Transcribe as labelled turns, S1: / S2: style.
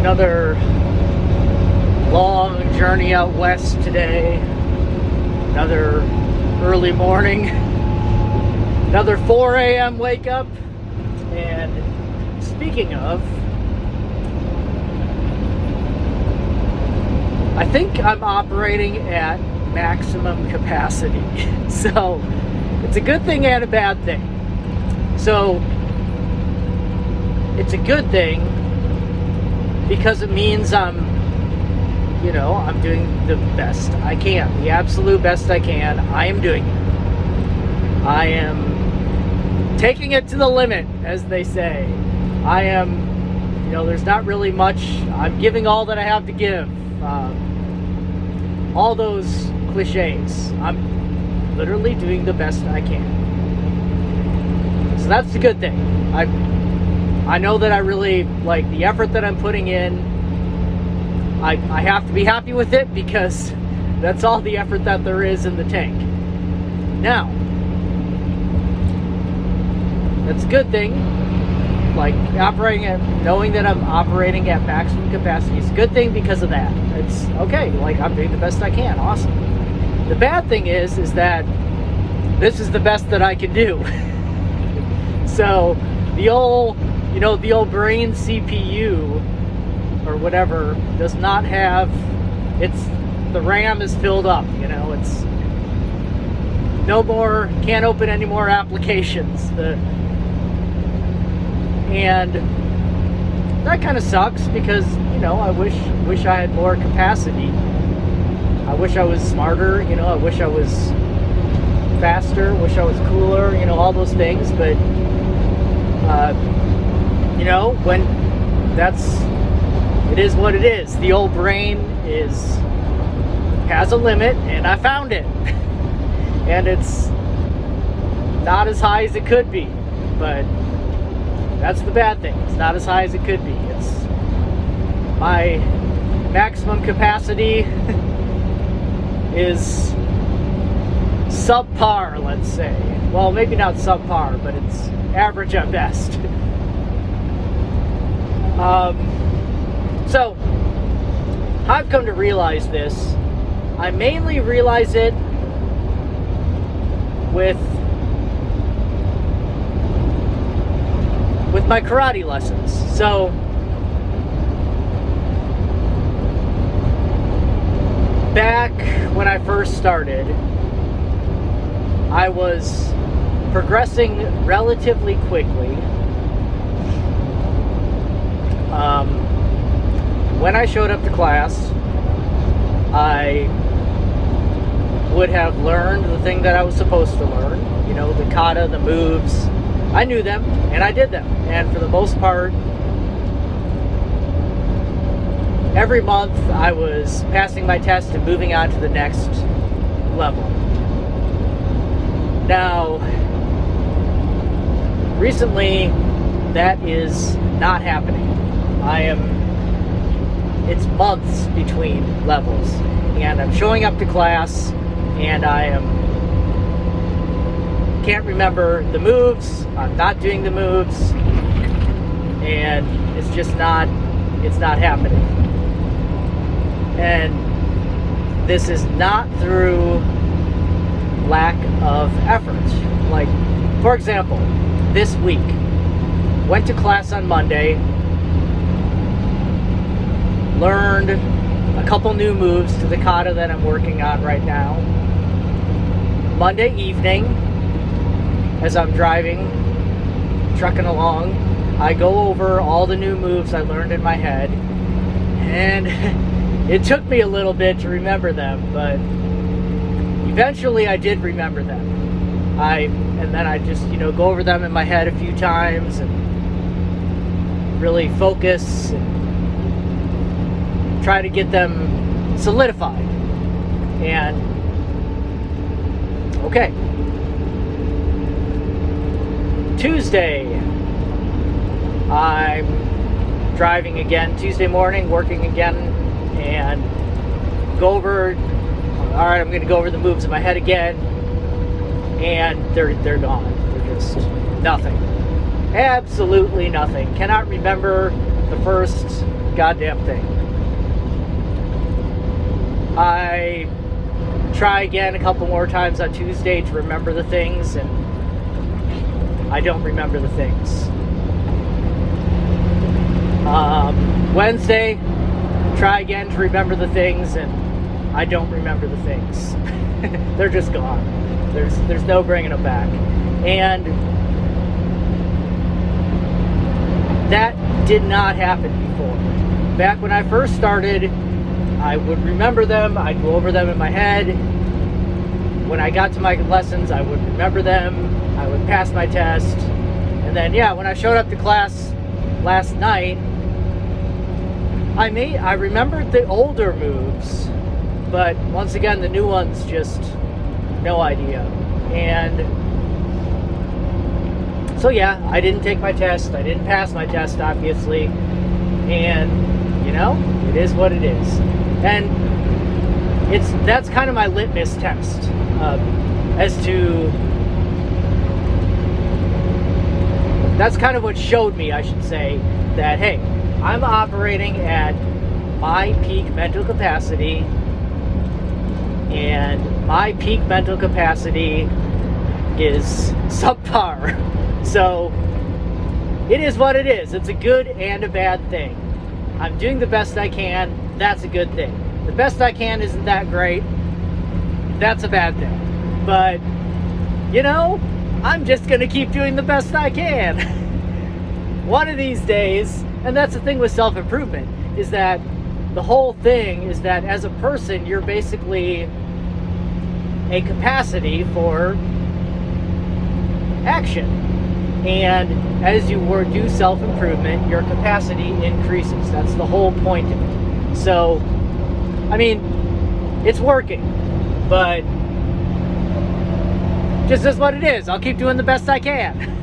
S1: Another long journey out west today. Another early morning. Another 4 a.m. wake up. And speaking of, I think I'm operating at maximum capacity. So it's a good thing and a bad thing. So it's a good thing because it means I'm doing the best I can, the absolute best I can. I am doing it. I am taking it to the limit, as they say. I am, there's not really much. I'm giving all that I have to give. All those cliches. I'm literally doing the best I can. So that's the good thing. I know that I really like the effort that I'm putting in. I have to be happy with it because that's all the effort that there is in the tank. Now, that's a good thing. Like knowing that I'm operating at maximum capacity is a good thing because of that. It's okay. Like, I'm doing the best I can. Awesome. The bad thing is that this is the best that I can do. So the old brain CPU or whatever does not have, the RAM is filled up, it's no more, can't open any more applications. And that kind of sucks because, I wish I had more capacity. I wish I was smarter, I wish I was faster, wish I was cooler, all those things, but when it is what it is. The old brain has a limit, and I found it. And it's not as high as it could be, but that's the bad thing. It's not as high as it could be. It's my maximum capacity is subpar, let's say. Well, maybe not subpar, but it's average at best. So, I've come to realize this. I mainly realize it with my karate lessons. So, back when I first started, I was progressing relatively quickly. When I showed up to class, I would have learned the thing that I was supposed to learn. The kata, the moves. I knew them, and I did them. And for the most part, every month I was passing my test and moving on to the next level. Now, recently, that is not happening. It's months between levels, and I'm showing up to class, and can't remember the moves. I'm not doing the moves, and it's not happening. And this is not through lack of effort. Like, for example, this week, went to class on Monday, learned a couple new moves to the kata that I'm working on right now. Monday evening, as I'm driving, trucking along, I go over all the new moves I learned in my head, and it took me a little bit to remember them, but eventually I did remember them. And then I just, go over them in my head a few times and really focus and try to get them solidified. And okay, Tuesday, I'm driving again Tuesday morning, working again, and go over, all right, I'm going to go over the moves in my head again, and they're gone. They're just nothing. Absolutely nothing. Cannot remember the first goddamn thing. I try again a couple more times on Tuesday to remember the things, and I don't remember the things. Wednesday, try again to remember the things, and I don't remember the things. They're just gone. There's no bringing them back. And that did not happen before. Back when I first started, I would remember them, I'd go over them in my head. When I got to my lessons, I would remember them, I would pass my test. And then, yeah, when I showed up to class last night, I remembered the older moves, but once again, the new ones, just no idea. And so yeah, I didn't take my test, I didn't pass my test, obviously, and, you know, it is what it is. And that's kind of my litmus test, that's kind of what showed me, I should say, that, hey, I'm operating at my peak mental capacity, and my peak mental capacity is subpar. So it is what it is. It's a good and a bad thing. I'm doing the best I can. That's a good thing. The best I can isn't that great. That's a bad thing. But, you know, I'm just going to keep doing the best I can. One of these days, and that's the thing with self-improvement, is that the whole thing is that as a person, you're basically a capacity for action. And as you do self-improvement, your capacity increases. That's the whole point of it. So, I mean, it's working, but just is what it is. I'll keep doing the best I can.